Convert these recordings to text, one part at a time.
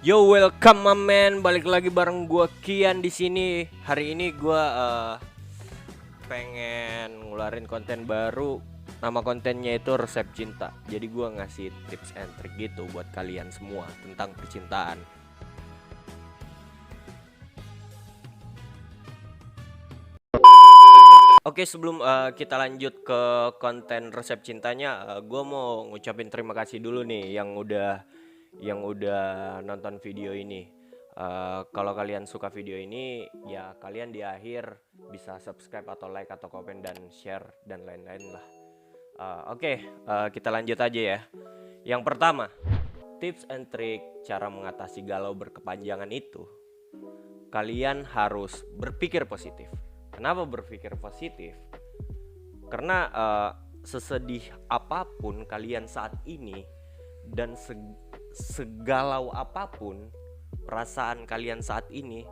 Yo, welcome my man. Balik lagi bareng gua Kian di sini. Hari ini gua pengen ngularin konten baru. Nama kontennya itu resep cinta. Jadi gua ngasih tips and trick gitu buat kalian semua tentang percintaan. Oke, sebelum kita lanjut ke konten resep cintanya, gua mau ngucapin terima kasih dulu nih yang udah nonton video ini. Kalau kalian suka video ini, ya kalian di akhir bisa subscribe atau like atau komen dan share dan lain-lain lah. Oke, kita lanjut aja ya. Yang pertama, tips and trick cara mengatasi galau berkepanjangan itu. Kalian harus berpikir positif. Kenapa berpikir positif? Karena sesedih apapun kalian saat ini dan segalau apapun perasaan kalian saat ini,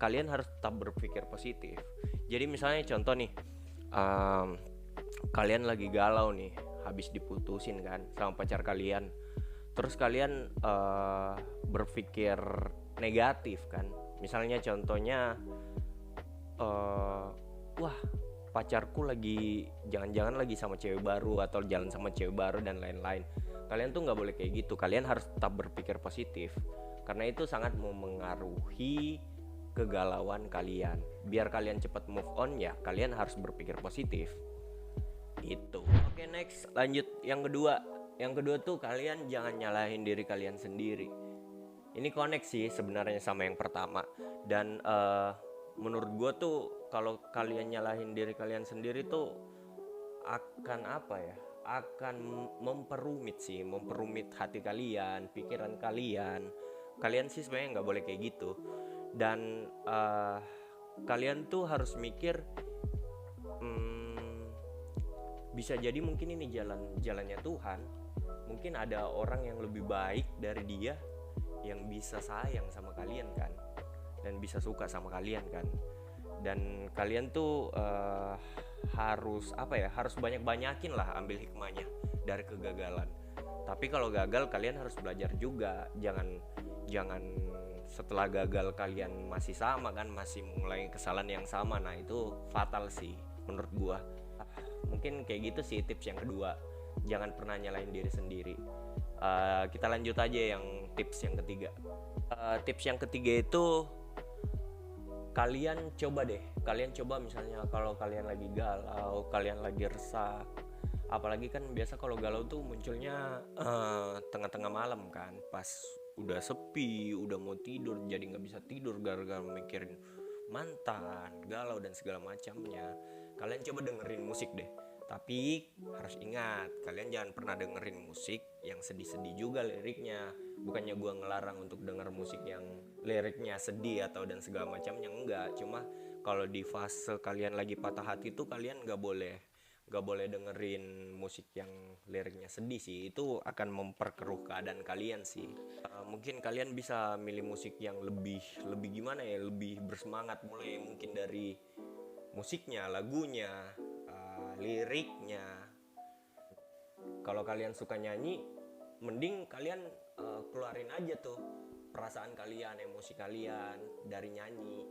kalian harus tetap berpikir positif. Jadi misalnya contoh nih, kalian lagi galau nih, habis diputusin kan sama pacar kalian, terus kalian berpikir negatif kan. Misalnya contohnya, wah, pacarku lagi jangan-jangan lagi sama cewek baru atau jalan sama cewek baru dan lain-lain. Kalian tuh nggak boleh kayak gitu. Kalian harus tetap berpikir positif karena itu sangat memengaruhi kegalauan kalian. Biar kalian cepat move on, ya kalian harus berpikir positif itu. Oke, next, lanjut yang kedua. Yang kedua tuh kalian jangan nyalahin diri kalian sendiri. Ini connect sih sebenarnya sama yang pertama. Dan menurut gue tuh kalau kalian nyalahin diri kalian sendiri tuh akan apa ya, akan memperumit hati kalian, pikiran kalian. Kalian sih sebenarnya nggak boleh kayak gitu. Dan kalian tuh harus mikir, bisa jadi mungkin ini jalannya Tuhan. Mungkin ada orang yang lebih baik dari dia yang bisa sayang sama kalian kan, dan bisa suka sama kalian kan. Dan kalian tuh harus apa ya, harus banyakin lah ambil hikmahnya dari kegagalan. Tapi kalau gagal kalian harus belajar juga. Jangan setelah gagal kalian masih sama kan, masih mulai kesalahan yang sama. Nah itu fatal sih menurut gua. Mungkin kayak gitu sih tips yang kedua. Jangan pernah nyalain diri sendiri. Kita lanjut aja yang tips yang ketiga. Tips yang ketiga itu kalian coba misalnya kalau kalian lagi galau, kalian lagi resah. Apalagi kan biasa kalau galau tuh munculnya tengah-tengah malam kan, pas udah sepi, udah mau tidur jadi nggak bisa tidur gara-gara mikirin mantan, galau dan segala macamnya. Kalian coba dengerin musik deh. Tapi harus ingat, kalian jangan pernah dengerin musik yang sedih-sedih juga liriknya. Bukannya gue ngelarang untuk denger musik yang liriknya sedih atau dan segala macamnya, enggak. Cuma kalau di fase kalian lagi patah hati tuh kalian nggak boleh dengerin musik yang liriknya sedih sih. Itu akan memperkeruh keadaan kalian sih. Mungkin kalian bisa milih musik yang lebih gimana ya, lebih bersemangat, mulai mungkin dari musiknya, lagunya, liriknya. Kalau kalian suka nyanyi, mending kalian keluarin aja tuh perasaan kalian, emosi kalian dari nyanyi.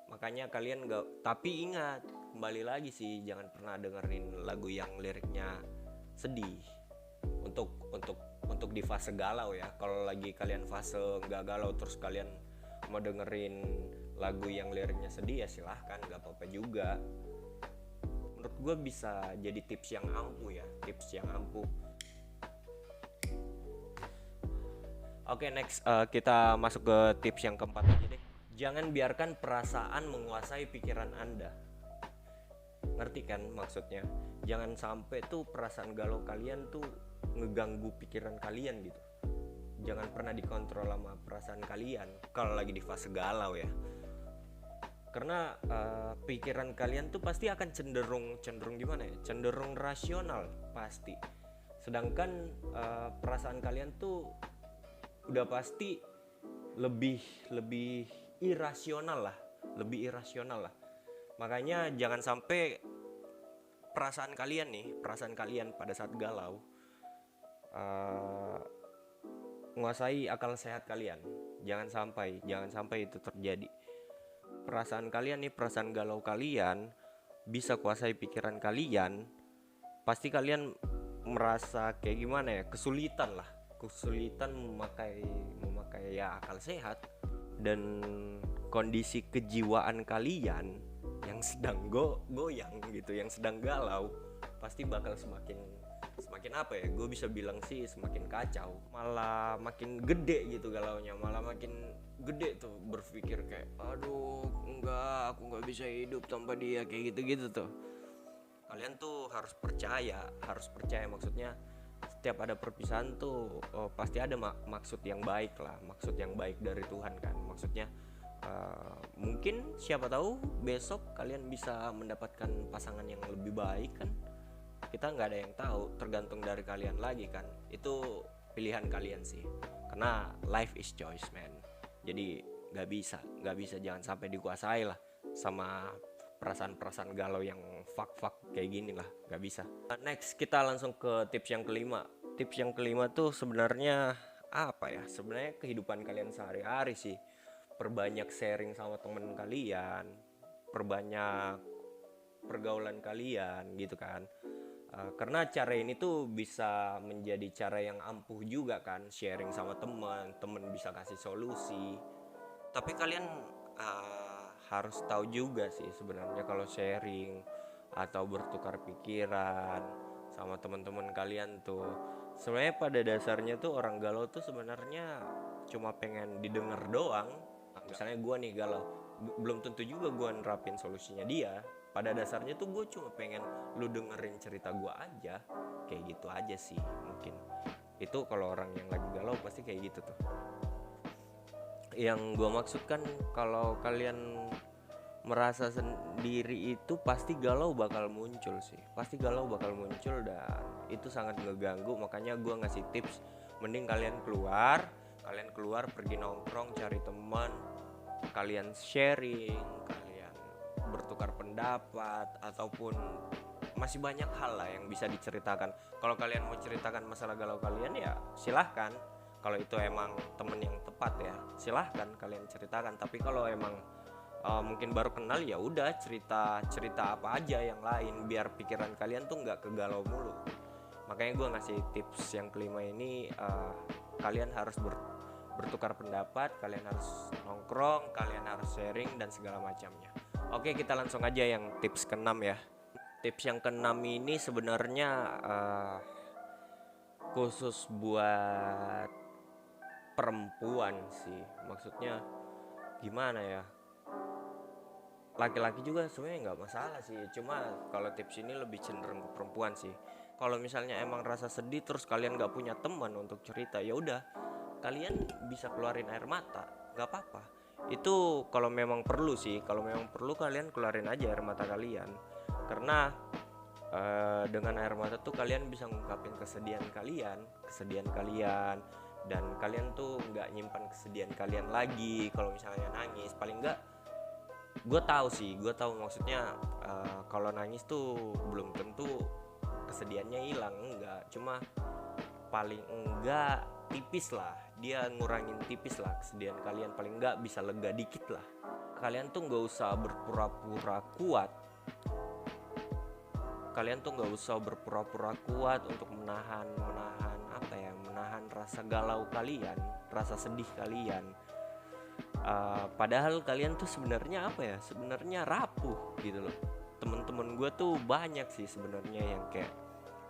Makanya kalian gak, tapi ingat, kembali lagi sih, jangan pernah dengerin lagu yang liriknya sedih. Untuk di fase galau ya. Kalau lagi kalian fase nggak galau terus kalian mau dengerin lagu yang liriknya sedih, ya silahkan, gak apa-apa juga. Menurut gue bisa jadi tips yang ampuh ya, tips yang ampuh. Oke, next, kita masuk ke tips yang keempat aja deh. Jangan biarkan perasaan menguasai pikiran Anda. Ngerti kan maksudnya? Jangan sampai tuh perasaan galau kalian tuh ngeganggu pikiran kalian gitu. Jangan pernah dikontrol sama perasaan kalian kalau lagi di fase galau ya. Karena pikiran kalian tuh pasti akan cenderung gimana ya? Cenderung rasional pasti. Sedangkan perasaan kalian tuh udah pasti lebih irasional lah, Makanya jangan sampai perasaan kalian pada saat galau menguasai akal sehat kalian. Jangan sampai itu terjadi. Perasaan kalian nih, perasaan galau kalian bisa kuasai pikiran kalian, pasti kalian merasa kayak gimana ya, kesulitan memakai ya akal sehat. Dan kondisi kejiwaan kalian yang sedang goyang gitu, yang sedang galau, pasti bakal semakin apa ya, gue bisa bilang sih semakin kacau, malah makin gede gitu galaunya, malah makin gede tuh berpikir kayak aduh enggak, aku nggak bisa hidup tanpa dia, kayak gitu tuh. Kalian tuh harus percaya maksudnya setiap ada perpisahan tuh pasti ada maksud yang baik lah, maksud yang baik dari Tuhan kan. Maksudnya mungkin siapa tahu besok kalian bisa mendapatkan pasangan yang lebih baik kan, kita nggak ada yang tahu, tergantung dari kalian lagi kan. Itu pilihan kalian sih, karena life is choice man. Jadi nggak bisa jangan sampai dikuasai lah sama perasaan galau yang fuck kayak gini lah, nggak bisa. Next kita langsung ke tips yang kelima. Tips yang kelima tuh sebenarnya apa ya, sebenarnya kehidupan kalian sehari-hari sih. Perbanyak sharing sama temen kalian, perbanyak pergaulan kalian gitu kan. Karena cara ini tuh bisa menjadi cara yang ampuh juga kan, sharing sama temen bisa kasih solusi. Tapi kalian harus tahu juga sih sebenarnya kalau sharing atau bertukar pikiran sama teman-teman kalian tuh sebenarnya pada dasarnya tuh orang galau tuh sebenarnya cuma pengen didengar doang. Misalnya gue nih galau, belum tentu juga gue nerapin solusinya dia. Pada dasarnya tuh gue cuma pengen lu dengerin cerita gue aja, kayak gitu aja sih mungkin. Itu kalau orang yang lagi galau pasti kayak gitu tuh. Yang gue maksud kan kalau kalian merasa sendiri itu pasti galau bakal muncul sih, dan itu sangat ngeganggu. Makanya gue ngasih tips, mending kalian keluar pergi nongkrong, cari teman, kalian sharing, kalian bertukar pendapat, ataupun masih banyak hal lah yang bisa diceritakan. Kalau kalian mau ceritakan masalah galau kalian ya silahkan, kalau itu emang temen yang tepat ya silahkan kalian ceritakan. Tapi kalau emang mungkin baru kenal ya udah cerita apa aja yang lain, biar pikiran kalian tuh nggak kegalau mulu. Makanya gue ngasih tips yang kelima ini, kalian harus bertukar pendapat, kalian harus nongkrong, kalian harus sharing dan segala macamnya. Oke, kita langsung aja yang tips keenam ya. Tips yang keenam ini sebenarnya khusus buat perempuan sih. Maksudnya gimana ya, laki-laki juga sebenarnya nggak masalah sih, cuma kalau tips ini lebih cenderung ke perempuan sih. Kalau misalnya emang rasa sedih terus kalian nggak punya teman untuk cerita, ya udah kalian bisa keluarin air mata, nggak apa-apa. Itu kalau memang perlu sih, kalian keluarin aja air mata kalian. Karena dengan air mata tuh kalian bisa ngungkapin kesedihan kalian, dan kalian tuh nggak nyimpan kesedihan kalian lagi. Kalau misalnya nangis, paling nggak gue tahu maksudnya kalau nangis tuh belum tentu kesedihannya hilang, enggak, cuma paling enggak tipis lah, dia ngurangin tipis lah kesedihan kalian, paling enggak bisa lega dikit lah. Kalian tuh nggak usah berpura-pura kuat untuk menahan rasa galau kalian, rasa sedih kalian. Padahal kalian tuh sebenarnya rapuh gitu loh. Temen-temen gue tuh banyak sih sebenarnya yang kayak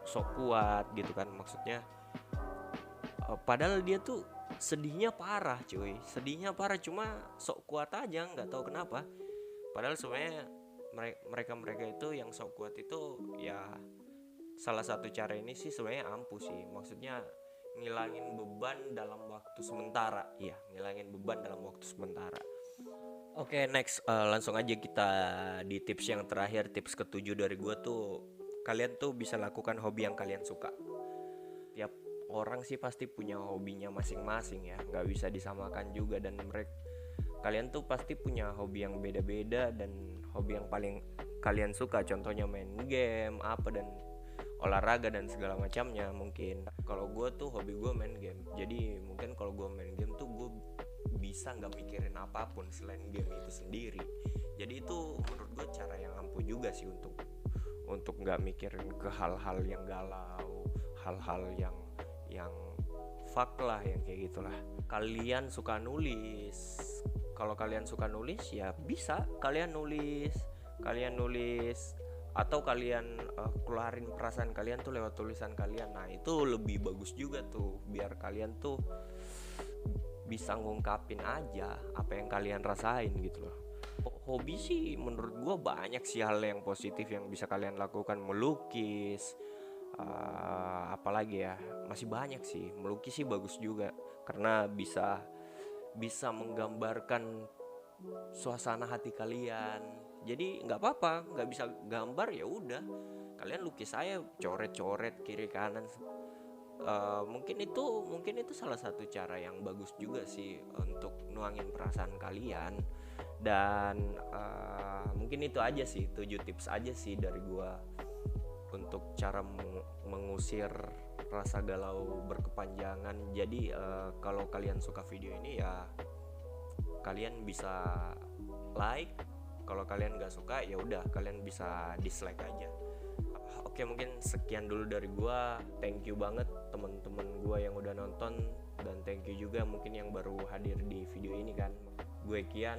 sok kuat gitu kan, maksudnya padahal dia tuh sedihnya parah cuma sok kuat aja, nggak tahu kenapa. Padahal sebenarnya mereka itu yang sok kuat itu ya salah satu cara ini sih sebenarnya ampuh sih, maksudnya ngilangin beban dalam waktu sementara. Oke, next langsung aja kita di tips yang terakhir, tips ke-7 dari gue tuh, kalian tuh bisa lakukan hobi yang kalian suka. Tiap orang sih pasti punya hobinya masing-masing ya, nggak bisa disamakan juga. Dan kalian tuh pasti punya hobi yang beda-beda dan hobi yang paling kalian suka. Contohnya main game dan olahraga dan segala macamnya. Mungkin kalau gue tuh hobi gue main game, jadi mungkin kalau gue main game tuh gue bisa nggak mikirin apapun selain game itu sendiri. Jadi itu menurut gue cara yang ampuh juga sih untuk nggak mikirin ke hal-hal yang galau, hal-hal yang fuck lah, yang kayak gitulah. Kalian suka nulis, kalau kalian suka nulis ya bisa kalian nulis atau kalian keluarin perasaan kalian tuh lewat tulisan kalian. Nah itu lebih bagus juga tuh, biar kalian tuh bisa ngungkapin aja apa yang kalian rasain gitu loh. Hobi sih menurut gue banyak sih hal yang positif yang bisa kalian lakukan. Melukis, apalagi ya, masih banyak sih. Melukis sih bagus juga karena bisa menggambarkan suasana hati kalian. Jadi nggak apa-apa, nggak bisa gambar ya udah, kalian lukis saya coret-coret kiri kanan. Mungkin itu salah satu cara yang bagus juga sih untuk nuangin perasaan kalian. Dan mungkin itu aja sih, 7 tips aja sih dari gua untuk cara mengusir rasa galau berkepanjangan. Jadi kalau kalian suka video ini ya kalian bisa like, kalau kalian nggak suka ya udah kalian bisa dislike aja. Oke, mungkin sekian dulu dari gua. Thank you banget teman-teman gua yang udah nonton, dan thank you juga mungkin yang baru hadir di video ini kan. Gue Kian,